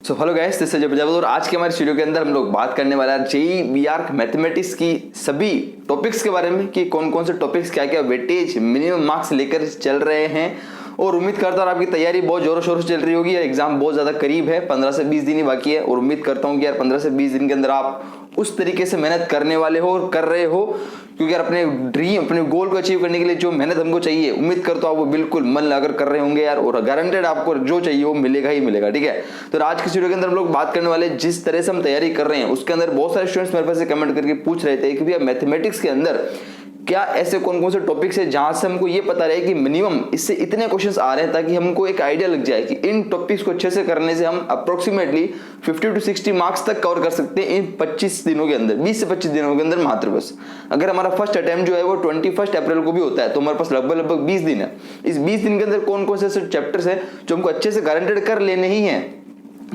Hello guys, this is जब और आज के हमारे वीडियो के अंदर हम लोग बात करने वाला है जेईई वीआर मैथमेटिक्स की सभी टॉपिक्स के बारे में कि कौन कौन से टॉपिक्स क्या क्या वेटेज मिनिमम मार्क्स लेकर चल रहे हैं। और उम्मीद करता हूँ आपकी तैयारी बहुत जोरों शोरों से चल रही होगी। एग्जाम बहुत ज़्यादा करीब है, 15 से 20 दिन ही बाकी है और उम्मीद करता हूँ कि यार 15 से 20 दिन के अंदर आप उस तरीके से मेहनत करने वाले हो और कर रहे हो, क्योंकि यार अपने ड्रीम अपने गोल को अचीव करने के लिए जो मेहनत हमको चाहिए उम्मीद करता हूँ आप वो बिल्कुल मन लगाकर कर रहे होंगे यार, और गारंटेड आपको जो चाहिए वो मिलेगा ही मिलेगा। ठीक है, तो आज के वीडियो के अंदर हम लोग बात करने वाले जिस तरह से हम तैयारी कर रहे हैं उसके अंदर बहुत सारे स्टूडेंट्स मेरे पास कमेंट करके पूछ रहे थे कि भैया मैथमेटिक्स के अंदर क्या ऐसे कौन कौन से टॉपिक्स है जहां से हमको ये पता रहे कि मिनिमम इससे इतने क्वेश्चंस आ रहे हैं, ताकि हमको एक आइडिया लग जाए कि इन टॉपिक्स को अच्छे से करने से हम अप्रोक्सीमेटली 50 to 60 मार्क्स तक कवर कर सकते हैं इन 25 दिनों के अंदर, 20 से 25 दिनों के अंदर मात्र। बस अगर हमारा फर्स्ट अटेम्प्ट जो है वो 21 अप्रैल को भी होता है तो हमारे पास लगभग 20 दिन है। इस 20 दिन के अंदर कौन कौन से चैप्टर्स है जो हमको अच्छे से गारंटेड कर लेने ही है,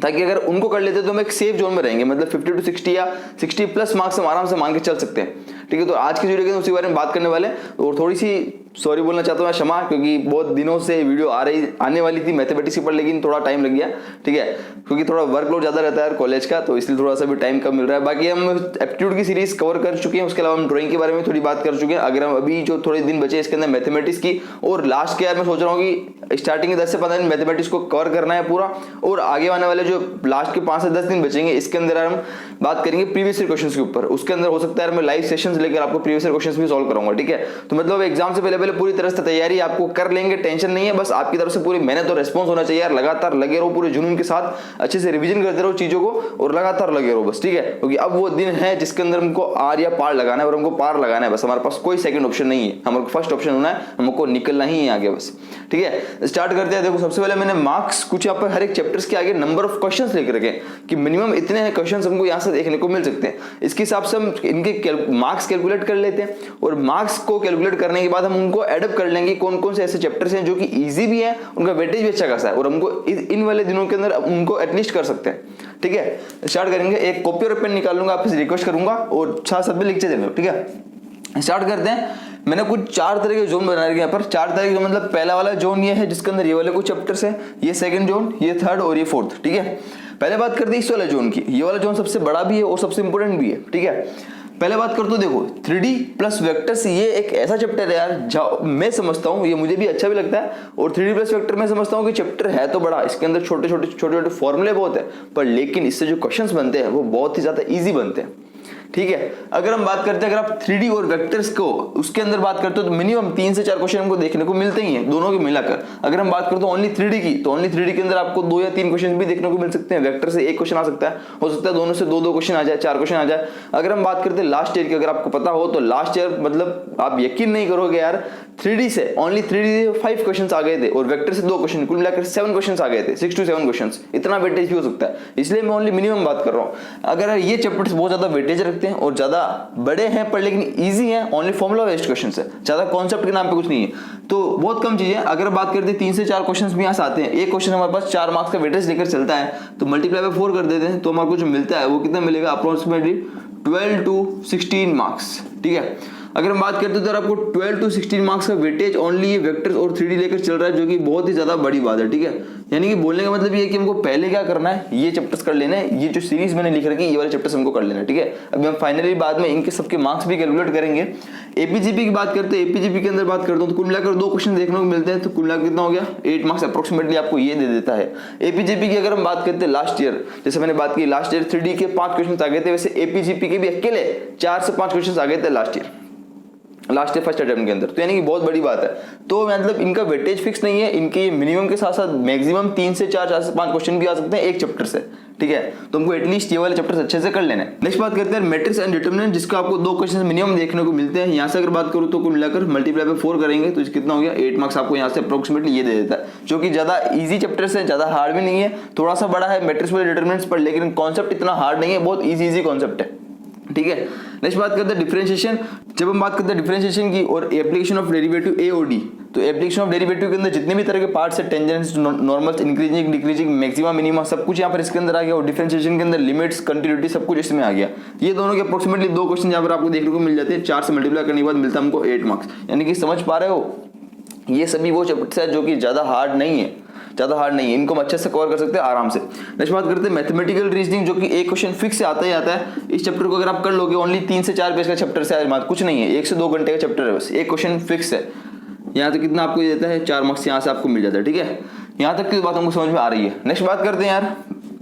ताकि अगर उनको कर लेते तो हम एक सेफ जोन में रहेंगे, मतलब 50 to 60 या 60 प्लस मार्क्स हम आराम से मान के चल सकते हैं। ठीक है, तो आज की वीडियो के उसी बारे में बात करने वाले हैं। और थोड़ी सी सॉरी बोलना चाहता हूँ मैं, क्षमा, क्योंकि बहुत दिनों से वीडियो आने वाली थी मैथमेटिक्स पर, लेकिन थोड़ा टाइम लग गया। ठीक है, क्योंकि थोड़ा वर्कलोड ज़्यादा रहता है कॉलेज का, तो इसलिए थोड़ा सा भी टाइम कम मिल रहा है। बाकी हम एप्टीट्यूड की सीरीज कवर कर चुके हैं, उसके अलावा हम ड्राइंग के बारे में थोड़ी बात कर चुके हैं। अगर हम अभी जो थोड़े दिन बचे इसके अंदर मैथमेटिक्स की, और लास्ट के यार मैं सोच रहा हूँ कि स्टार्टिंग के 10 से 15 दिन मैथमेटिक्स को कवर करना है पूरा, और आगे आने वाले जो लास्ट के 5 से 10 दिन बचेंगे इसके अंदर हम बात करेंगे प्रीवियस ईयर क्वेश्चंस के ऊपर। उसके अंदर हो सकता है मैं लाइव सेशंस लेकर आपको प्रीवियस ईयर क्वेश्चंस भी सॉल्व कराऊंगा। ठीक है, तो मतलब एग्जाम से पहले पूरी तरह से तैयारी आपको कर लेंगे, टेंशन नहीं है। बस आपकी तरफ से पूरी मेहनत और रिस्पांस होना चाहिए यार, लगातार लगे रहो पूरे जुनून के साथ, अच्छे से रिवीजन करते रहो चीजों को और लगातार लगे रहो बस। ठीक है, क्योंकि अब वो दिन है जिसके अंदर हमको आर या पार लगाना है, और हमको पार लगाना है बस। हमारे पास कोई सेकंड ऑप्शन नहीं है, हमारे फर्स्ट ऑप्शन होना है, हमको निकलना ही है आगे बस। ठीक है, स्टार्ट करते हैं। देखो सबसे पहले मैंने मार्क्स कुछ यहाँ पर हर एक चैप्टर्स के आगे नंबर ऑफ क्वेश्चंस लेकर रखे कि मिनिमम इतने हैं क्वेश्चंस हमको यहाँ से देखने को मिल सकते हैं। इसके हिसाब से हम इनके मार्क्स कैलकुलेट कर लेते हैं, और मार्क्स को कैलकुलेट करने के बाद हम उनको एडअप कर लेंगे कौन कौन से ऐसे चैप्टर्स हैं जो कि इजी भी है, उनका वेटेज भी अच्छा खासा है, और हमको इन वाले दिनों के अंदर उनको एटलीस्ट कर सकते हैं। ठीक है, स्टार्ट करेंगे। एक कॉपी और पेन निकाल लूंगा, आपसे रिक्वेस्ट करूंगा और साथ साथ में लिखते चलेंगे। ठीक है, स्टार्ट करते हैं। मैंने कुछ 4 तरह के जोन बना रखे यहाँ पर। 4 तरह के, मतलब पहला वाला जोन ये है जिसके अंदर ये वाले कुछ चैप्टर्स है, ये सेकंड जोन, ये थर्ड और ये फोर्थ। ठीक है, पहले बात करते हैं इस वाले जोन की। ये वाला जोन सबसे बड़ा भी है और सबसे इंपॉर्टेंट भी है। ठीक है, पहले बात करते हो, देखो 3D प्लस वेक्टर्स, ये एक ऐसा चैप्टर है यार मैं समझता हूँ, ये मुझे भी अच्छा भी लगता है, और 3D प्लस वेक्टर मैं समझता हूँ कि चैप्टर है तो बड़ा, इसके अंदर छोटे छोटे फॉर्मूले बहुत है, पर लेकिन इससे जो क्वेश्चंस बनते हैं वो बहुत ही ज्यादा इजी बनते हैं। ठीक है, अगर हम बात करते हैं, अगर आप 3D और वेक्टर्स को उसके अंदर बात करते हो तो मिनिमम 3 से 4 क्वेश्चन हमको देखने को मिलते ही हैं दोनों के मिलाकर। अगर हम बात करते हैं ओनली 3D की, तो ओनली 3D के अंदर आपको 2 या 3 क्वेश्चन भी देखने को मिल सकते हैं। वेक्टर से 1 क्वेश्चन आ सकता है, हो सकता है दोनों से 2 क्वेश्चन आ जाए, 4 क्वेश्चन आ जाए। अगर हम बात करते हैं लास्ट ईयर की, अगर आपको पता हो तो लास्ट ईयर मतलब आप यकीन नहीं करोगे यार, 3D से ओनली 3D से 5 क्वेश्चन आ गए थे, और वेक्टर से 2 क्वेश्चन, कुल मिलाकर 7 क्वेश्चन आ गए थे, 6 to 7 क्वेश्चन। इतना वेटेज भी हो सकता है, इसलिए मैं ओनली मिनिमम बात कर रहा हूँ। अगर ये चैप्टर्स बहुत ज्यादा वेटेज रखते हैं और ज्यादा बड़े हैं पर लेकिन इजी हैं, ओनली फॉर्मूला बेस्ड क्वेश्चंस है, ज्यादा कॉन्सेप्ट के नाम पे कुछ नहीं है, तो बहुत कम चीजें। अगर बात करते हैं 3 से 4 क्वेश्चंस भी यहाँ से आते हैं, एक क्वेश्चन हमारे पास 4 मार्क्स का वेटेज लेकर चलता है, तो मल्टीप्लाई बाय 4 कर देते हैं, तो हमारे को जो मिलता है वो कितना मिलेगा, अप्रोक्सीमेटली 12 to 16 मार्क्स। ठीक है, अगर हम बात करते हैं तो आपको 12 to 16 मार्क्स का वेटेज ओनली ये वेक्टर्स और 3D लेकर चल रहा है, जो कि बहुत ही ज्यादा बड़ी बात है। ठीक है, यानी कि बोलने का मतलब ये है कि हमको पहले क्या करना है, ये चैप्टर्स कर लेना है, ये जो सीरीज मैंने लिख रखी है ये वाले चैप्टर्स हमको कर लेना है। ठीक है, अभी हम फाइनली बाद में इनके सबके मार्क्स भी कैलकुलेट करेंगे। एपीजीपी की बात करते हैं, एपीजीपी के अंदर बात करता हूँ तो कुल मिलाकर 2 क्वेश्चन देखने को मिलते हैं, तो कुल मिलाकर कितना हो गया, 8 मार्क्स अप्रोक्सीमेटली आपको ये दे देता है। एपीजीपी की अगर हम बात करते हैं लास्ट ईयर, जैसे मैंने बात की लास्ट ईयर 3D के 5 क्वेश्चन आ गए थे, वैसे एपीजीपी के भी अकेले 4 से 5 क्वेश्चन आ गए थे लास्ट ईयर फर्स्ट अटेम्प्ट के अंदर, तो यानी कि बहुत बड़ी बात है। तो मतलब इनका वेटेज फिक्स नहीं है, इनके मिनिमम के साथ साथ मैक्सिमम 3 से 4 से 5 क्वेश्चन भी आ सकते हैं एक चैप्टर से। ठीक है, तो हमको एटलीस्ट ये वाले चैप्टर्स अच्छे से कर लेना है। नेक्स्ट बात करते हैं मैट्रिक्स एंड डिटरमिनेंट, जिसका आपको 2 क्वेश्चन मिनिमम देखने को मिलते हैं। यहाँ से अगर बात करूँ तो कुल मिलाकर मल्टीप्लाई बाय 4 करेंगे तो कितना हो गया, 8 मार्क्स आपको यहाँ से अप्रोक्सीमेटली ये दे देता है, जो कि ज्यादा इजी चैप्टर्स है, ज्यादा हार्ड भी नहीं है, थोड़ा सा बड़ा है मैट्रिक्स वाले डिटरमिनेंट्स पर, लेकिन कॉन्सेप्ट इतना हार्ड नहीं है, बहुत इजी कॉन्सेप्ट है। ठीक है, नेक्स्ट बात करते हैं डिफरेंशिएशन। जब हम बात करते हैं डिफरेंशिएशन की और एप्लीकेशन ऑफ डेरिवेटिव ए और डी, तो एप्लीकेशन ऑफ डेरिवेटिव के अंदर जितने भी तरह के पार्ट्स है, tangents, normals, increasing, decreasing, maxima, minima, सब कुछ यहाँ पर इसके अंदर आ गया, और डिफरेंशिएशन के अंदर लिमिट्स, कंटिन्यूटी, सब कुछ इसमें आ गया। ये दोनों के अप्रोक्सीमेटली 2 क्वेश्चन यहाँ पर आपको देखने को मिल जाते हैं। 4 से मल्टीप्लाई करने के बाद मिलता है हमको 8 मार्क्स। यानी कि समझ पा रहे हो, ये सभी वो चैप्टर्स है जो कि ज्यादा हार्ड नहीं है, ज़्यादा हार्ड नहीं है, इनको हम अच्छे से कवर कर सकते हैं आराम से। नेक्स्ट बात करते हैं मैथमेटिकल रीजनिंग, जो कि एक क्वेश्चन फिक्स से आता ही आता है। इस चैप्टर को अगर आप कर लोगे, ओनली 3 से 4 पेज का चैप्टर से कुछ नहीं है, 1 से 2 घंटे का चैप्टर है बस, एक क्वेश्चन फिक्स है। यहाँ तक कितना आपको देता है, 4 मार्क्स यहाँ से आपको मिल जाता है, ठीक है। यहाँ तक की बात हमको समझ में आ रही है। नेक्स्ट बात करते हैं यार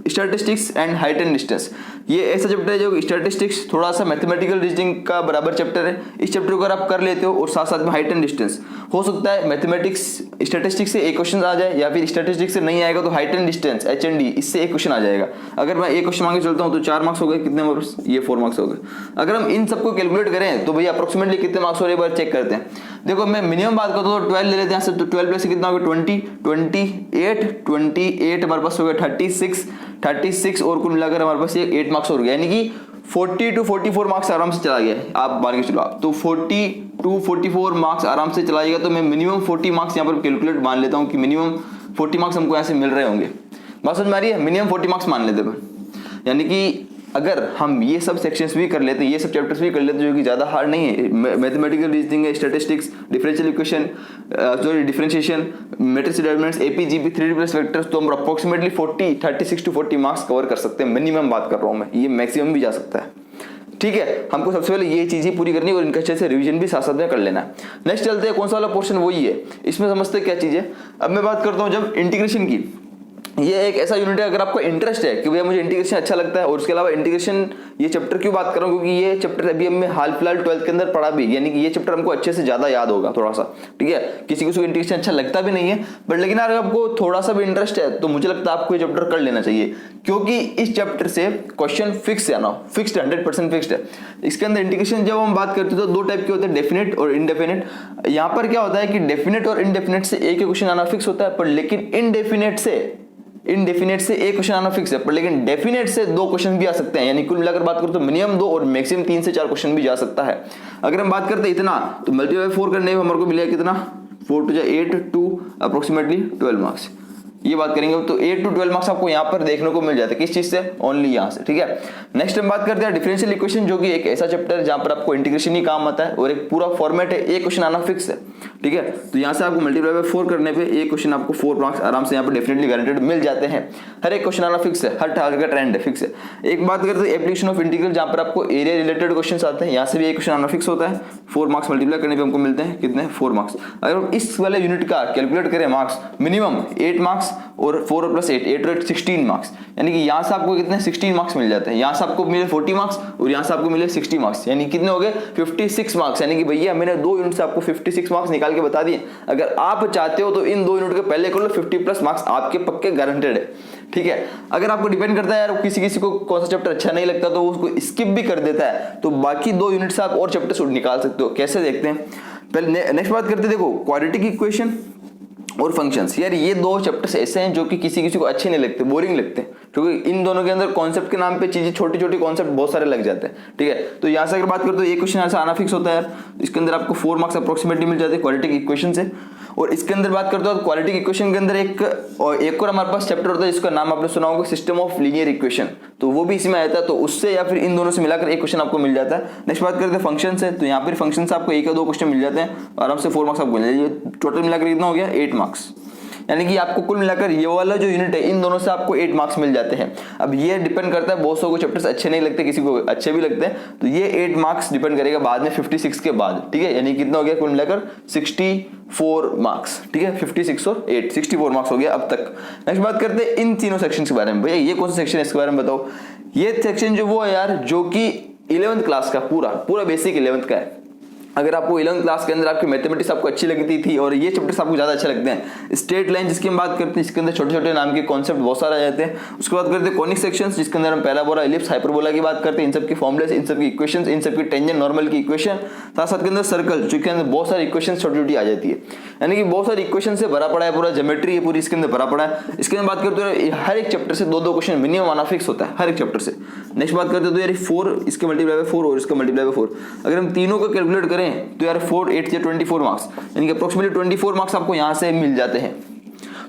statistics and height and distance. ये ऐसा चैप्टर है जो स्टैटिस्टिक्स थोड़ा सा मैथमेटिकल रीजनिंग का बराबर चैप्टर है। इस चैप्टर को अगर आप कर लेते हो और साथ साथ में हाइट एंड डिस्टेंस, हो सकता है मैथमेटिक्स स्टैटिस्टिक्स से एक क्वेश्चन आ जाए, या फिर स्टैटिस्टिक्स से नहीं आएगा तो हाइट एंड डिस्टेंस HND इससे एक क्वेश्चन आ जाएगा। अगर मैं एक क्वेश्चन मांगे चलता हूँ तो 4 मार्क्स हो गए, कितने मार्क्स, ये 4 मार्क्स हो गए। अगर हम इन सबको कैलकुलेट करें तो भैया अप्रोक्सीमेटली कितने मार्क्स हो रहे हैं, एक बार चेक करते हैं। देखो मैं मिनिमम बात करता हूँ तो 12 ले लेते हैं यहाँ से, तो 12 प्लस कितना हो गया 20, 28 हमारे पास हो गया 36 और कुल मिलाकर हमारे पास ये 8 मार्क्स हो गया, यानी कि 40 to 44 मार्क्स आराम से चला गया। आप मान के चलो तो 40 to 44 मार्क्स आराम से चला जाएगा। तो मैं मिनिमम 40 मार्क्स यहाँ पर कैलकुलेट मान लेता हूँ कि मिनिमम 40 मार्क्स हमको यहाँ से मिल रहे होंगे। बात समझ में आ रही है, मिनिमम 40 मार्क्स मान लेते हैं। यानी कि अगर हम ये सब सेक्शंस भी कर लेते हैं, ये सब चैप्टर्स भी कर लेते हैं जो कि ज़्यादा हार्ड नहीं है, मैथमेटिकल रीजनिंग है, statistics, differential equation, differentiation, matrix developments, APGP, 3D plus vectors, तो हम अप्रोक्सीमेटली 36 to 40 मार्क्स कवर कर सकते हैं। मिनिमम बात कर रहा हूँ मैं, ये मैक्सिमम भी जा सकता है, ठीक है। हमको सबसे पहले ये चीज़ें पूरी करनी है और इनका अच्छे से रिवीजन भी साथ साथ में कर लेना है। नेक्स्ट चलते हैं, कौन सा वाला पोर्शन, वही है, इसमें समझते हैं क्या चीज़ है। अब मैं बात करता हूँ जब इंटीग्रेशन की। ये एक ऐसा यूनिट है, अगर आपको इंटरेस्ट है कि भैया मुझे इंटीग्रेशन अच्छा लगता है, और उसके अलावा इंटीग्रेशन ये चैप्टर क्यों बात कर रहा हूँ, क्योंकि ये चैप्टर अभी हमने हाल फिलहाल 12th के अंदर पढ़ा भी, यानी कि ये चैप्टर हमको अच्छे से ज़्यादा याद होगा थोड़ा सा, ठीक है। किसी को इंटीग्रेशन अच्छा लगता भी नहीं है, बट लेकिन अगर आपको थोड़ा सा भी इंटरेस्ट है तो मुझे लगता है आपको ये चैप्टर कर लेना चाहिए, क्योंकि इस चैप्टर से क्वेश्चन फिक्स है ना, फिक्स्ड 100% फिक्स्ड है। इसके अंदर इंटीग्रेशन जब हम बात करते हैं तो 2 टाइप के होते हैं, डेफिनेट और इनडेफिनेट। यहाँ पर क्या होता है कि डेफिनेट और इनडेफिनेट से एक ही क्वेश्चन आना फिक्स होता है, पर लेकिन इनडेफिनेट से एक क्वेश्चन आना फिक्स है, पर लेकिन डेफिनेट से 2 क्वेश्चन भी आ सकते हैं। यानी कुल मिलाकर बात करो तो मिनिमम 2 और मैक्सिमम 3 से 4 क्वेश्चन भी जा सकता है। अगर हम बात करते हैं इतना, तो मल्टीप्लाई 4 करने में हमारे को मिलेगा कितना, 4 to 8 to अप्रोक्सीमेटली 12 मार्क्स। ये बात करेंगे तो 8 to 12 मार्क्स आपको यहाँ पर देखने को मिल जाते हैं, किस चीज से, ओनली यहाँ से, ठीक है। नेक्स्ट हम बात करते हैं डिफरेंशियल इक्वेशन, जो कि एक ऐसा चैप्टर है जहाँ पर आपको इंटीग्रेशन ही काम आता है और एक पूरा फॉर्मेट है, एक क्वेश्चन आना फिक्स है, ठीक है। तो यहाँ से आपको मल्टीप्लाई बाय 4 करने पे एक क्वेश्चन आपको 4 मार्क्स आराम से यहाँ पर डेफिनेटली गारंटेड मिल जाते हैं। हर एक क्वेश्चन आना फिक्स है, हर टारगेट का ट्रेंड है, फिक्स है। एक बात करते हैं एप्लीकेशन ऑफ इंटीग्रल, जहाँ पर आपको एरिया रिलेटेड क्वेश्चन आते हैं, यहाँ से भी एक क्वेश्चन आना फिक्स होता है। 4 मार्क्स मल्टीप्लाई करने पे हमको मिलते हैं कितने, 4 मार्क्स। अगर हम इस वाले यूनिट का कैलकुलेट करें मार्क्स, मिनिमम 8 मार्क्स और 4 + 8 8 16 मार्क्स, यानी कि यहाँ से आपको कितने 16 मार्क्स मिल जाते हैं। यहाँ से आपको मिले 40 मार्क्स और यहाँ से आपको मिले 60 मार्क्स, यानी कितने हो गए 56 मार्क्स। यानी कि भैया मैंने 2 यूनिट से आपको 56 मार्क्स निकाल के बता दिए। अगर आप चाहते हो तो इन 2 यूनिट के पहले कर लो, 50+ मार्क्स आपके पक्के गारंटेड है, ठीक है। अगर आपको डिपेंड करता है यार किसी को कौन सा चैप्टर अच्छा नहीं लगता तो उसको स्किप भी कर देता है, तो बाकी 2 यूनिट से आप और चैप्टर निकाल सकते हो। कैसे देखते हैं, पहले नेक्स्ट बात करते हैं। देखो क्वाड्रेटिक इक्वेशन और फंक्शंस, यार ये 2 चैप्टर्स ऐसे हैं जो कि किसी को अच्छे नहीं लगते, बोरिंग लगते हैं, क्योंकि इन दोनों के अंदर कॉन्सेप्ट के नाम पे चीजें छोटी छोटी कॉन्सेप्ट बहुत सारे लग जाते हैं, ठीक है। तो यहाँ से अगर बात करें तो एक क्वेश्चन ऐसा आना फिक्स होता है यार, इसके अंदर आपको 4 मार्क्स अप्रोक्सीमेटली मिल जाते हैं क्वाड्रेटिक इक्वेशन से। और इसके अंदर बात करते हो क्वाड्रेटिक इक्वेशन के अंदर एक और हमारे पास चैप्टर होता है जिसका नाम आपने सुना होगा, सिस्टम ऑफ लीनियर इक्वेशन, तो वो भी इसमें आता है। तो उससे या फिर इन दोनों से मिलाकर एक क्वेश्चन आपको मिल जाता है। नेक्स्ट बात करते हैं फंक्शन से, तो यहाँ पर फंक्शन से आपको 1 या 2 क्वेश्चन मिल जाते हैं, आराम से 4 मार्क्स आपको मिल जाते हैं। टोटल मिलाकर कितना हो गया 8 मार्क्स, यानी कि आपको कुल मिलाकर ये वाला जो यूनिट है इन दोनों से आपको 8 मार्क्स मिल जाते हैं। अब ये डिपेंड करता है, बहुत सौ को चैप्टर्स अच्छे नहीं लगते, किसी को अच्छे भी लगते हैं, तो ये 8 मार्क्स डिपेंड करेगा बाद में 56 के बाद, ठीक है। यानी कितना हो गया कुल मिलाकर 64 मार्क्स, ठीक है। 56 और 8 64 मार्क्स हो गया अब तक। नेक्स्ट बात करते हैं इन तीनों सेक्शन के बारे में। भैया ये कौन सा सेक्शन है, इसके बारे में बताओ। ये सेक्शन जो वो है यार जो कि 11th क्लास का पूरा बेसिक 11th का है। अगर आपको 11th क्लास के अंदर आपकी मैथमेटिक्स आपको अच्छी लगती थी और ये चैप्टर्स आपको ज़्यादा अच्छे लगते हैं, स्ट्रेट लाइन जिसकी हम बात करते हैं, इसके अंदर छोटे छोटे नाम के कॉन्सेप्ट बहुत सारे आ जाते हैं। उसके बाद करते हैं कॉनिक सेक्शंस, जिसके अंदर हम पैराबोला, एलिप्स, हाइपरबोला की बात करते हैं, इन सब की फॉर्मुलेस, इन सब की इक्वेशंस, इन सब की टेंजेंट नॉर्मल की इक्वेशन, साथ साथ के अंदर सर्कल, जिसके अंदर बहुत सारी इक्वेशन छोटी छोटी आ जाती है, यानी कि बहुत सारी इक्वेशन से भरा पड़ा है, पूरा ज्योमेट्री है पूरी इसके अंदर भरा पड़ा है। इसके अंदर बात करते हैं हर एक चैप्टर से 2-2 क्वेश्चन मिनिमम आना फिक्स होता है हर एक चैप्टर से। नेक्स्ट बात करते हैं तो यार 4 इसके मल्टीप्लाई बाय 4 और इसका मल्टीप्लाई बाय 4, अगर हम तीनों को कैलकुलेट करें तो यार 4 8 या 24 मार्क्स, यानी कि अप्रोक्सीमेटली 24 मार्क्स आपको यहाँ से मिल जाते हैं।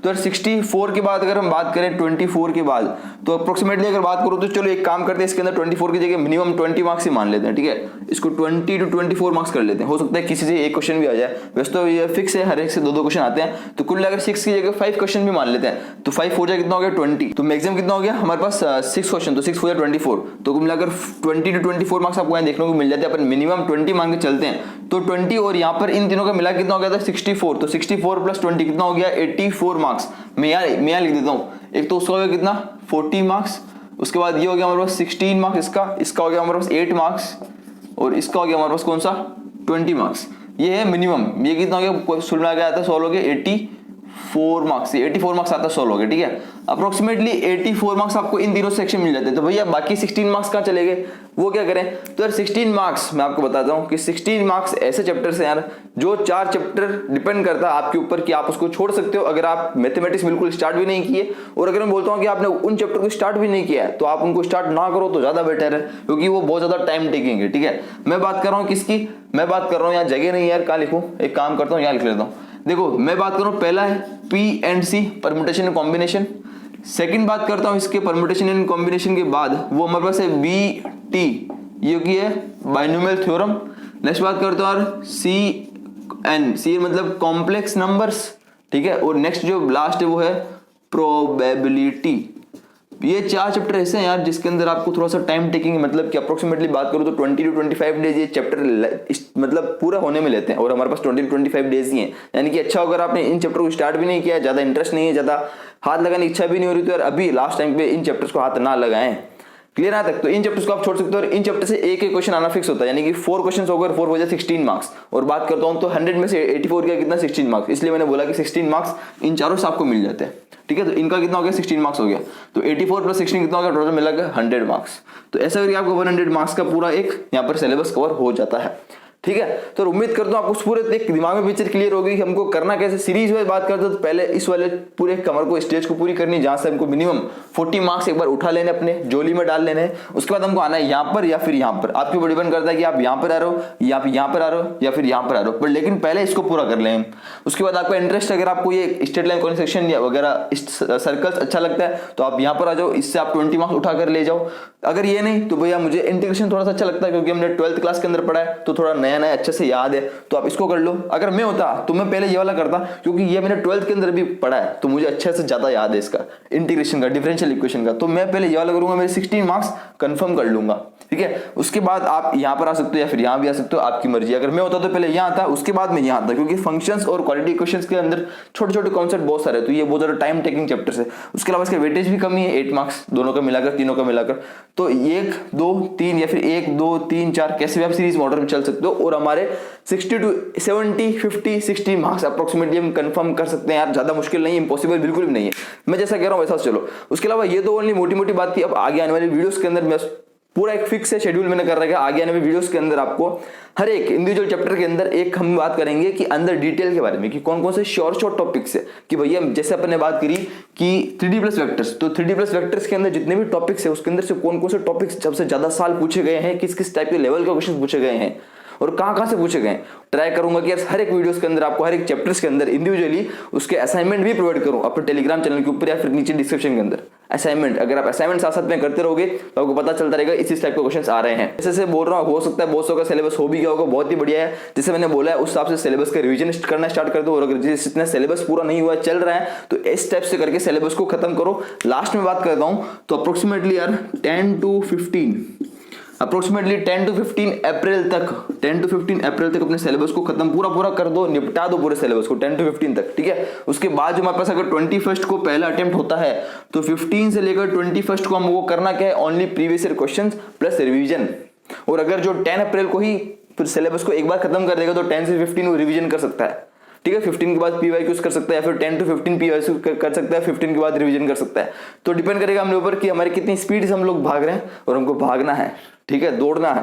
तो यार 64 के बाद अगर हम बात करें 24 के बाद, तो अप्रोक्सीमेटली अगर बात करूँ तो चलो एक काम करते हैं, इसके अंदर 24 की जगह मिनिमम 20 मार्क्स ही मान लेते हैं, ठीक है। इसको 20 to 24 मार्क्स कर लेते हैं, हो सकता है किसी से एक क्वेश्चन भी आ जाए, वैसे तो ये फिक्स है हर एक से 2-2 क्वेश्चन आते हैं, तो कुल अगर 6 की जगह 5 क्वेश्चन भी मान लेते हैं तो 5 हो जाए कितना हो गया 20, तो मैक्सिमम कितना हो गया हमारे पास 6 क्वेश्चन, तो 6 हो जाए 24, तो कुल मिलाकर 20 to 24 मार्क्स आपको यहाँ देखने को मिल जाते हैं। अपन मिनिमम 20 मांग के चलते हैं तो 20 और यहाँ पर इन तीनों का मिला कितना हो गया था 64, तो 64 प्लस 20 कितना हो गया 84 मार्क्स। मैं यहाँ लिख देता हूँ, एक तो उसका हो गया कितना 40 मार्क्स, उसके बाद ये हो गया हमारे पास 16 मार्क्स, इसका हो गया हमारे पास 8 मार्क्स, और इसका हो गया हमारे पास कौन सा 20 मार्क्स। ये है मिनिमम, ये कितना हो गया सुल मिला के आता है 16 हो गया 84 मार्क्स, 84 मार्क्स आता है 16 हो गया, ठीक है। अप्रोक्सीमेटली 84 मार्क्स आपको इन तीनों सेक्शन मिल जाते हैं। तो भैया बाकी 16 मार्क्स कहाँ चले गए, वो क्या करें, तो यार 16 मार्क्स मैं आपको बताता हूँ कि 16 मार्क्स ऐसे चैप्टर्स हैं यार जो 4 चैप्टर डिपेंड करता है आपके ऊपर कि आप उसको छोड़ सकते हो अगर आप मैथमेटिक्स बिल्कुल स्टार्ट भी नहीं किए, और अगर मैं बोलता हूँ कि आपने उन चैप्टर को स्टार्ट भी नहीं किया है तो आप उनको स्टार्ट ना करो तो ज्यादा बेटर है, क्योंकि वो बहुत ज्यादा टाइम टेकिंग है, ठीक है। मैं बात कर रहा हूँ किसकी, मैं बात कर रहा हूँ, यहाँ जगह नहीं यार कहाँ लिखूँ, एक काम करता हूँ यहाँ लिख लेता हूँ। देखो मैं बात कर रहा हूँ, पहला है P&C permutation and combination, second बात करता हूँ इसके परम्यूटेशन एंड कॉम्बिनेशन के बाद वो हमारे पास है BT, ये की है बाइनोमियल थ्योरम। नेक्स्ट बात करता हूँ यार CN मतलब कॉम्प्लेक्स नंबर्स, ठीक है, और नेक्स्ट जो लास्ट है वो है प्रोबेबिलिटी। ये 4 चैप्टर ऐसे हैं यार जिसके अंदर आपको थोड़ा सा टाइम टेकिंग, मतलब कि अप्रोक्सीमेटली बात करूँ तो 20 to 25 डेज ये चैप्टर मतलब पूरा होने में लेते हैं, और हमारे पास 20 to 25 डेज ही हैं। यानी कि अच्छा अगर आपने इन चैप्टर को स्टार्ट भी नहीं किया, ज्यादा इंटरेस्ट नहीं है, ज्यादा हाथ लगाने की इच्छा भी नहीं हो रही, तो यार अभी लास्ट टाइम पे इन चैप्टर्स को हाथ ना लगाएं। क्लियर यहाँ तक, तो इन चैप्टर्स को आप छोड़ सकते हो, और इन चैप्टर से एक क्वेश्चन आना फिक्स होता है, यानी कि 4 क्वेश्चन हो गए, 4 हो जाए 16 मार्क्स। और बात करता हूँ तो 100 में से 84 का कितना 16 मार्क्स, इसलिए मैंने बोला कि 16 मार्क्स इन चारों से आपको मिल जाते हैं, ठीक है। तो इनका कितना हो गया 16 मार्क्स हो गया, तो 84 प्लस 16 कितना हो गया, टोटल मिला के 100 मार्क्स। तो ऐसा करके आपको 100 मार्क्स का पूरा एक यहाँ पर सिलेबस कवर हो जाता है, ठीक है। तो उम्मीद करता हूँ आपको पूरे एक दिमाग में पिक्चर क्लियर होगी कि हमको करना कैसे। सीरीज वाइज बात करते तो पहले इस वाले पूरे कमर को स्टेज को पूरी करनी, जहां से हमको मिनिमम 40 मार्क्स एक बार उठा लेने, अपने जोली में डाल लेने। उसके बाद हमको आना है यहाँ पर या फिर यहाँ पर, आपके ऊपर डिपेंड करता है कि आप यहाँ पर आ रहे हो या आप यहाँ पर आ रहे हो या फिर यहाँ पर आ रहे हो, पर लेकिन पहले इसको पूरा कर लें। उसके बाद आपका इंटरेस्ट, अगर आपको ये स्ट्रेट लाइन कॉर्नर सेक्शन या वगैरह सर्कल्स अच्छा लगता है तो आप यहाँ पर आ जाओ, इससे आप 20 मार्क्स उठा कर ले जाओ। अगर ये नहीं तो भैया मुझे इंटीग्रेशन थोड़ा सा अच्छा लगता है, क्योंकि हमने 12th क्लास के अंदर पढ़ा है तो थोड़ा नया नया अच्छे से याद है, तो आप इसको कर लो। अगर मैं होता तो मैं पहले ये वाला करता, क्योंकि ये मैंने 12th के अंदर भी पढ़ा है तो मुझे अच्छे से ज्यादा याद है इसका इंटीग्रेशन का, डिफरेंशियल इक्वेशन का, तो मैं पहले ये वाला करूंगा, मेरे 16 मार्क्स कंफर्म कर लूंगा, ठीक है। उसके बाद आप यहाँ पर आ सकते हो या फिर यहाँ भी आ सकते हो, आपकी मर्जी। अगर मैं होता तो पहले यहाँ आता, उसके बाद मैं यहाँ आता, क्योंकि फंक्शंस और क्वालिटी इक्वेशंस के अंदर छोटे छोटे कॉन्सेप्ट बहुत सारे, तो ये बहुत ज्यादा टाइम टेकिंग चैप्टर्स है। उसके अलावा इसका वेटेज भी कमी है, 8 मार्क्स दोनों का मिलाकर, तीनों का मिलाकर, तो 1 2 3 या फिर 1 2 3 4 कैसे भी आप सीरीज मॉडल में चल सकते हो, और हमारे 60 to 70 50 60 मार्क्स अप्रोक्सीमेटली हम कंफर्म कर सकते हैं यार। ज्यादा मुश्किल नहीं है, इम्पॉसिबल बिल्कुल भी नहीं है, मैं जैसा कह रहा हूँ वैसा चलो। उसके अलावा ये तो ओनली मोटी मोटी बात थी। अब आगे आने वाली वीडियोस के अंदर मैं पूरा एक फिक्स है शेड्यूल मैंने कर रखा है, आगे आने वाली वीडियोस के अंदर आपको हर एक इंडिविजुअल चैप्टर के अंदर एक हम बात करेंगे कि अंदर डिटेल के बारे में, कि कौन कौन से शॉर्ट टॉपिक्स है, कि भैया जैसे अपन ने बात करी कि 3D प्लस वेक्टर्स, तो 3D प्लस वेक्टर्स के अंदर जितने भी टॉपिक्स है उसके अंदर से कौन कौन से टॉपिक्स सबसे ज्यादा साल पूछे गए हैं, किस किस टाइप के लेवल के क्वेश्चन पूछे गए हैं और कहां से पूछे गए। ट्राई करूंगा कि हर एक वीडियोस के अंदर आपको हर एक चैप्टर्स के अंदर इंडिविजुअली उसके असाइनमेंट भी प्रोवाइड करूं अपने टेलीग्राम चैनल के ऊपर या फिर नीचे डिस्क्रिप्शन के अंदर असाइनमेंट। अगर आप असाइनमेंट साथ साथ में करते रहोगे तो आपको पता चलता रहेगा इस टाइप के क्वेश्चंस आ रहे हैं। जैसे बोल रहा हूं, हो सकता है बहुत सौ का सिलेबस हो भी गया होगा, बहुत ही बढ़िया है। जैसे मैंने बोला है उस हिसाब से सिलेबस का रिवीजन करना स्टार्ट कर दो, और अगर जितना सिलेबस पूरा नहीं हुआ चल रहा है तो इस टाइप से करके सिलेबस को खत्म करो। लास्ट में बात करता हूं तो अप्रोक्सीमेटली यार 10 to 15 अप्रैल तक अपने सिलेबस को खत्म पूरा कर दो, निपटा दो पूरे सिलेबस को 10 to 15 तक, ठीक है। उसके बाद जो हमारे पास अगर 21st को पहला अटेम्प्ट होता है तो 15 से लेकर 21st को हमको करना क्या है, only previous year questions plus revision. और अगर जो 10 अप्रैल को ही सिलेबस को एक बार खत्म कर देगा तो 10 से 15 वो रिवीजन कर सकता है, ठीक है। 15 के बाद PYQs कर सकता है, या फिर 10 to 15 PYQs कर सकता है, 15 के बाद रिवीजन कर सकता है। तो डिपेंड करेगा हम लोग पर कि हमारी कितनी स्पीड से हम लोग भाग रहे हैं, और हमको भागना है, ठीक है, दौड़ना है।